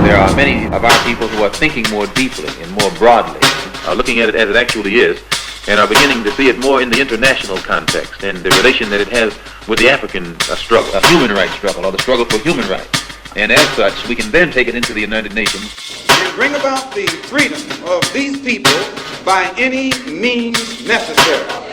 there are many of our people who are thinking more deeply and more broadly, looking at it as it actually is, and are beginning to see it more in the international context and the relation that it has with the African struggle, a human rights struggle, or the struggle for human rights. And as such, we can then take it into the United Nations. And bring about the freedom of these people by any means necessary.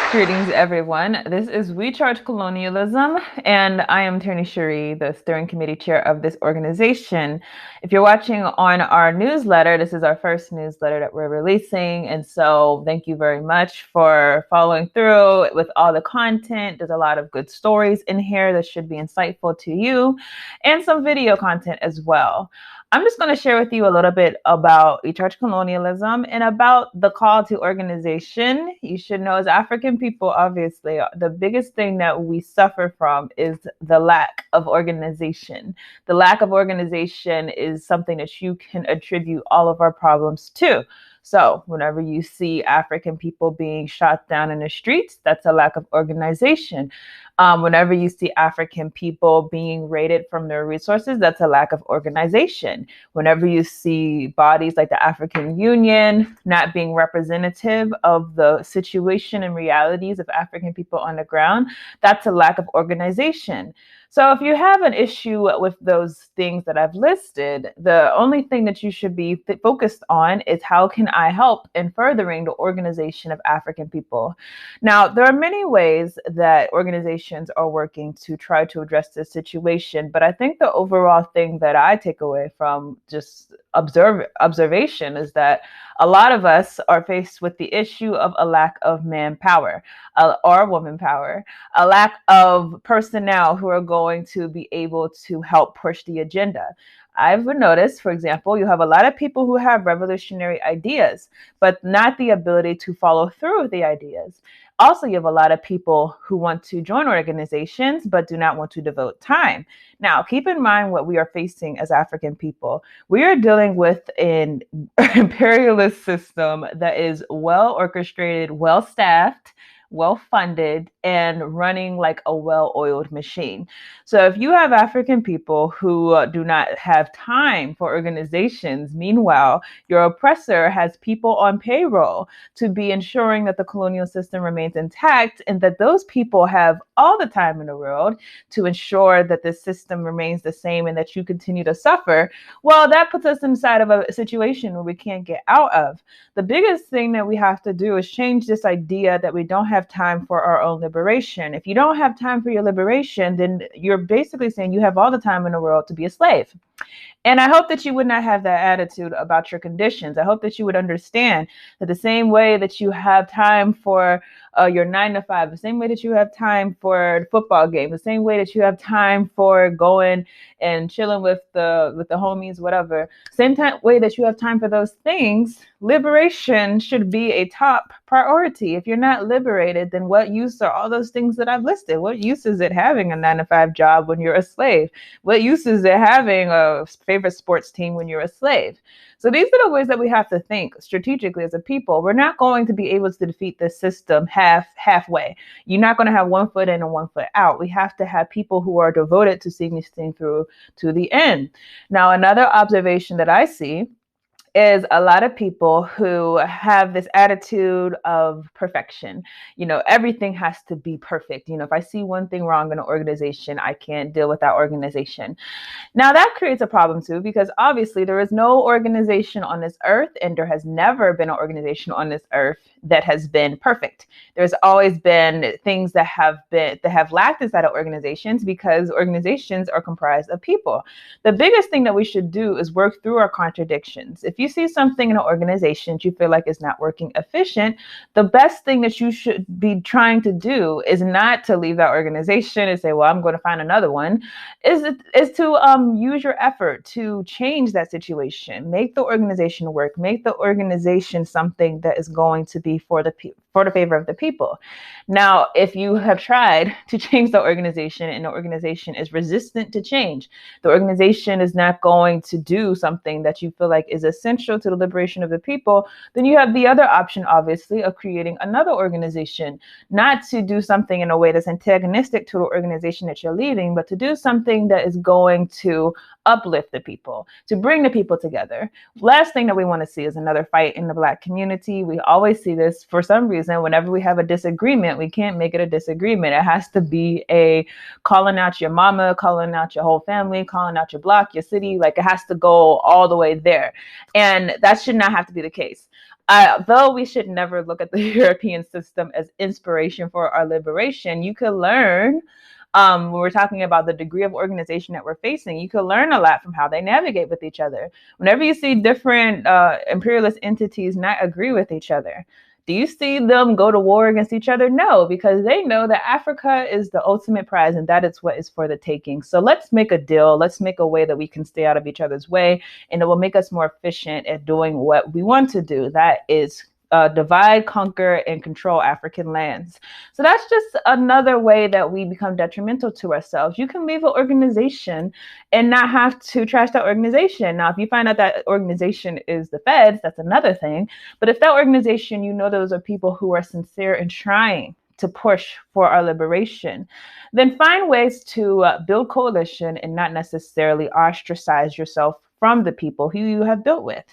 Greetings, everyone. This is We Charge Colonialism, and I am Tierney Cherie, the steering committee chair of this organization. If you're watching on our newsletter, this is our first newsletter that we're releasing, and so thank you very much for following through with all the content. There's a lot of good stories in here that should be insightful to you, and some video content as well. I'm just going to share with you a little bit about We Charge Colonialism and about the call to organization. You should know, as African people, obviously, the biggest thing that we suffer from is the lack of organization. The lack of organization is something that you can attribute all of our problems to. So whenever you see African people being shot down in the streets, that's a lack of organization. Whenever you see African people being raided from their resources, that's a lack of organization. Whenever you see bodies like the African Union not being representative of the situation and realities of African people on the ground, that's a lack of organization. So if you have an issue with those things that I've listed, the only thing that you should be focused on is how can I help in furthering the organization of African people. Now, there are many ways that organizations are working to try to address this situation, but I think the overall thing that I take away from just observation is that a lot of us are faced with the issue of a lack of manpower or woman power, a lack of personnel who are going to be able to help push the agenda. I've noticed, for example, you have a lot of people who have revolutionary ideas, but not the ability to follow through with the ideas. Also, you have a lot of people who want to join organizations, but do not want to devote time. Now, keep in mind what we are facing as African people. We are dealing with an imperialist system that is well orchestrated, well staffed, well funded, and running like a well-oiled machine. So if you have African people who do not have time for organizations, meanwhile, your oppressor has people on payroll to be ensuring that the colonial system remains intact and that those people have all the time in the world to ensure that the system remains the same and that you continue to suffer, well, that puts us inside of a situation where we can't get out of. The biggest thing that we have to do is change this idea that we don't have time for our own liberation. If you don't have time for your liberation, then you're basically saying you have all the time in the world to be a slave. And I hope that you would not have that attitude about your conditions. I hope that you would understand that the same way that you have time for your 9 to 5, the same way that you have time for the football game, the same way that you have time for going and chilling with the homies, whatever, way that you have time for those things, liberation should be a top priority. If you're not liberated, then what use are all those things that I've listed? What use is it having a 9 to 5 job when you're a slave? What use is it having a favorite sports team when you're a slave? So these are the ways that we have to think strategically as a people. We're not going to be able to defeat this system halfway. You're not going to have 1 foot in and 1 foot out. We have to have people who are devoted to seeing this thing through to the end. Now, another observation that I see is a lot of people who have this attitude of perfection. You know, everything has to be perfect. You know, if I see one thing wrong in an organization, I can't deal with that organization. Now that creates a problem too, because obviously there is no organization on this earth, and there has never been an organization on this earth that has been perfect. There's always been things that have lacked inside of organizations, because organizations are comprised of people. The biggest thing that we should do is work through our contradictions. If you see something in an organization that you feel like is not working efficient, the best thing that you should be trying to do is not to leave that organization and say, well, I'm going to find another one, is to use your effort to change that situation, make the organization work, make the organization something that is going to be for for the favor of the people. Now, if you have tried to change the organization and the organization is resistant to change, the organization is not going to do something that you feel like is essential to the liberation of the people, then you have the other option, obviously, of creating another organization, not to do something in a way that's antagonistic to the organization that you're leaving, but to do something that is going to uplift the people, to bring the people together. Last thing that we want to see is another fight in the Black community. We always see this for some reason. Whenever we have a disagreement, we can't make it a disagreement. It has to be a calling out your mama, calling out your whole family, calling out your block, your city. Like, it has to go all the way there. And that should not have to be the case. Though we should never look at the European system as inspiration for our liberation, you could learn when we're talking about the degree of organization that we're facing, you could learn a lot from how they navigate with each other. Whenever you see different imperialist entities not agree with each other, do you see them go to war against each other? No, because they know that Africa is the ultimate prize and that is what is for the taking. So let's make a deal. Let's make a way that we can stay out of each other's way, and it will make us more efficient at doing what we want to do. That is divide, conquer, and control African lands. So that's just another way that we become detrimental to ourselves. You can leave an organization and not have to trash that organization. Now, if you find out that organization is the feds, that's another thing. But if that organization, you know, those are people who are sincere in trying to push for our liberation, then find ways to build coalition and not necessarily ostracize yourself from the people who you have built with.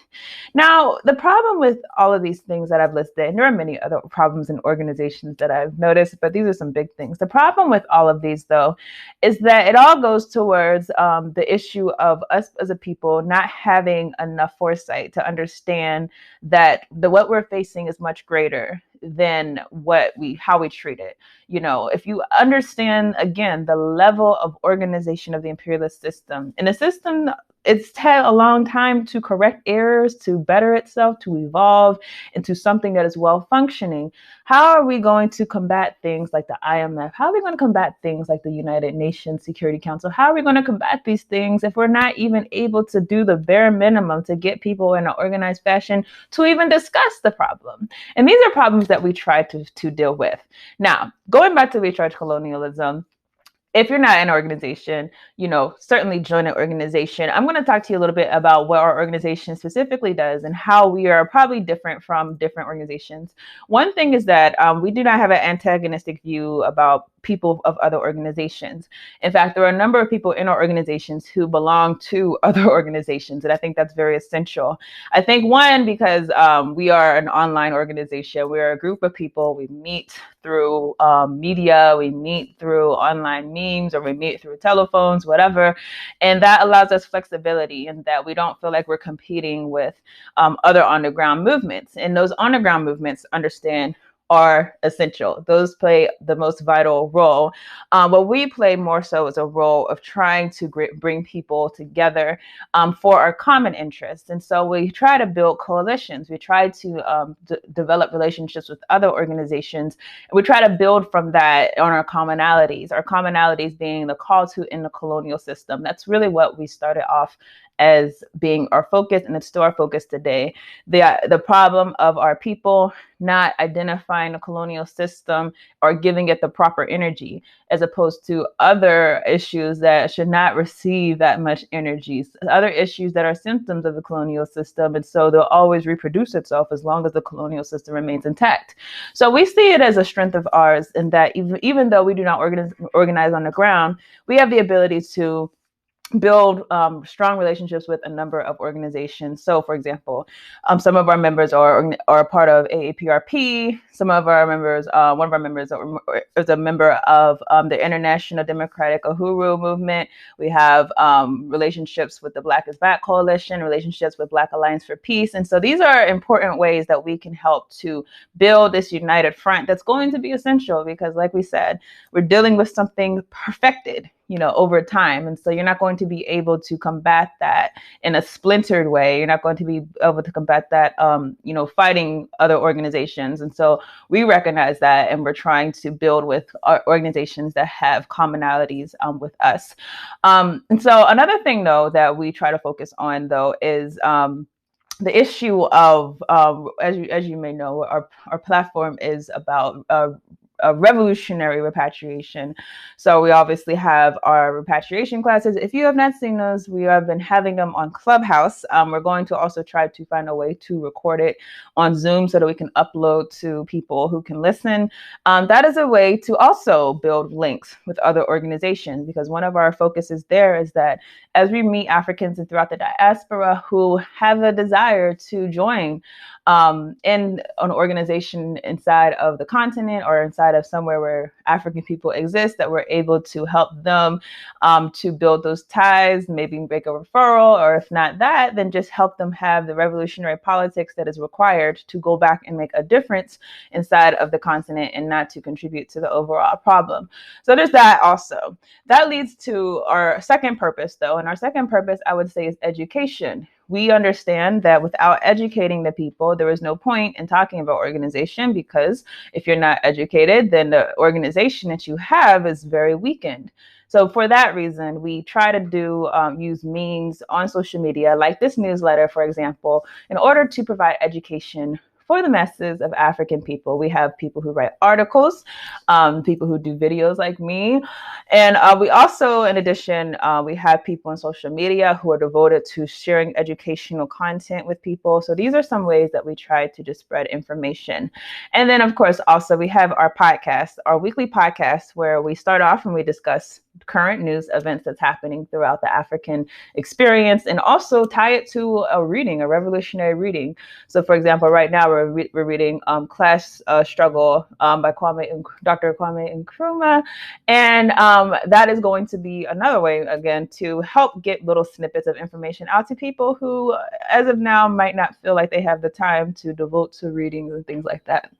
Now, the problem with all of these things that I've listed, and there are many other problems in organizations that I've noticed, but these are some big things. The problem with all of these, though, is that it all goes towards the issue of us as a people not having enough foresight to understand that what we're facing is much greater than how we treat it. You know, if you understand, again, the level of organization of the imperialist system, and the system, it's had a long time to correct errors, to better itself, to evolve into something that is well functioning. How are we going to combat things like the IMF? How are we going to combat things like the United Nations Security Council? How are we going to combat these things if we're not even able to do the bare minimum to get people in an organized fashion to even discuss the problem? And these are problems that we try to deal with. Now, going back to recharge colonialism, if you're not in an organization, you know, certainly join an organization. I'm going to talk to you a little bit about what our organization specifically does and how we are probably different from different organizations. One thing is that we do not have an antagonistic view about people of other organizations. In fact, there are a number of people in our organizations who belong to other organizations, and I think that's very essential. I think, one, because we are an online organization, we're a group of people, we meet through media, we meet through online memes, or we meet through telephones, whatever, and that allows us flexibility in that we don't feel like we're competing with other underground movements. And those underground movements, understand, are essential. Those play the most vital role. What we play more so is a role of trying to bring people together for our common interests. And so we try to build coalitions. We try to develop relationships with other organizations. And we try to build from that on our commonalities being the call to end the colonial system. That's really what we started off as being our focus, and it's still our focus today. The problem of our people not identifying the colonial system or giving it the proper energy, as opposed to other issues that should not receive that much energy, other issues that are symptoms of the colonial system, and so they'll always reproduce itself as long as the colonial system remains intact. So we see it as a strength of ours in that even though we do not organize on the ground, we have the ability to build strong relationships with a number of organizations. So, for example, some of our members are a part of AAPRP. Some of our members, one of our members is a member of the International Democratic Uhuru Movement. We have relationships with the Black is Back Coalition, relationships with Black Alliance for Peace. And so these are important ways that we can help to build this united front that's going to be essential because, like we said, we're dealing with something perfected, you know, over time. And so you're not going to be able to combat that in a splintered way. You're not going to be able to combat that, fighting other organizations. And so we recognize that, and we're trying to build with our organizations that have commonalities with us. And so another thing, though, that we try to focus on, though, is the issue of, as you may know, our platform is about a revolutionary repatriation. So we obviously have our repatriation classes. If you have not seen those, we have been having them on Clubhouse. We're going to also try to find a way to record it on Zoom so that we can upload to people who can listen. That is a way to also build links with other organizations, because one of our focuses there is that as we meet Africans throughout the diaspora who have a desire to join in an organization inside of the continent or inside of somewhere where African people exist, that we're able to help them to build those ties, maybe make a referral, or if not that, then just help them have the revolutionary politics that is required to go back and make a difference inside of the continent and not to contribute to the overall problem. So there's that also. That leads to our second purpose, though. And our second purpose, I would say, is education. We understand that without educating the people, there is no point in talking about organization, because if you're not educated, then the organization that you have is very weakened. So for that reason, we try to use means on social media, like this newsletter, for example, in order to provide education for the masses of African people. We have people who write articles, people who do videos like me. And we also, in addition, we have people on social media who are devoted to sharing educational content with people. So these are some ways that we try to just spread information. And then, of course, also we have our podcast, our weekly podcast, where we start off and we discuss current news events that's happening throughout the African experience, and also tie it to a reading, a revolutionary reading. So, for example, right now we're reading Class Struggle by Dr. Kwame Nkrumah, and that is going to be another way, again, to help get little snippets of information out to people who, as of now, might not feel like they have the time to devote to reading and things like that.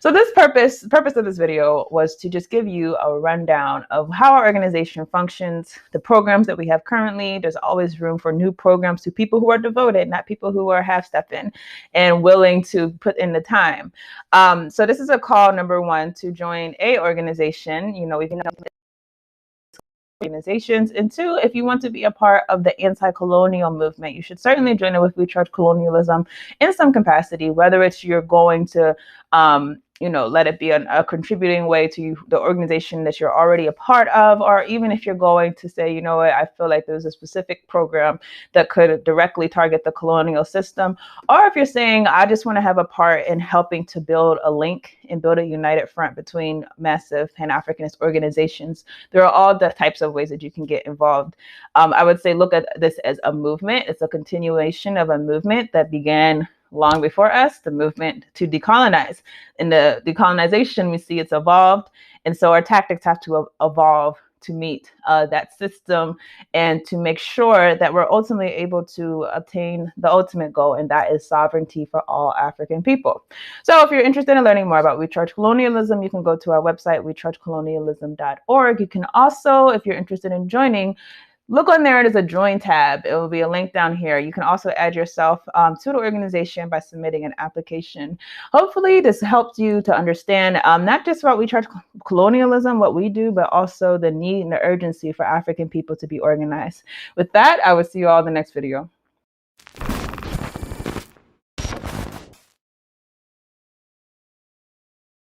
So this purpose of this video was to just give you a rundown of how our organization functions, the programs that we have currently. There's always room for new programs to people who are devoted, not people who are half-stepping and willing to put in the time. So this is a call, number one, to join a organization. You know, we can organizations, and two, if you want to be a part of the anti-colonial movement, you should certainly join it with We Charge Colonialism in some capacity, whether it's you're going to let it be a contributing way to the organization that you're already a part of, or even if you're going to say, you know what, I feel like there's a specific program that could directly target the colonial system, or if you're saying, I just want to have a part in helping to build a link and build a united front between massive Pan-Africanist organizations. There are all the types of ways that you can get involved. I would say, look at this as a movement. It's a continuation of a movement that began long before us, the movement to decolonize. In the decolonization, we see it's evolved. And so our tactics have to evolve to meet that system and to make sure that we're ultimately able to obtain the ultimate goal, and that is sovereignty for all African people. So if you're interested in learning more about We Charge Colonialism, you can go to our website, wechargecolonialism.org. You can also, if you're interested in joining, look on there. There's a join tab. It will be a link down here. You can also add yourself to the organization by submitting an application. Hopefully this helped you to understand not just about We Charge Colonialism, what we do, but also the need and the urgency for African people to be organized. With that, I will see you all in the next video.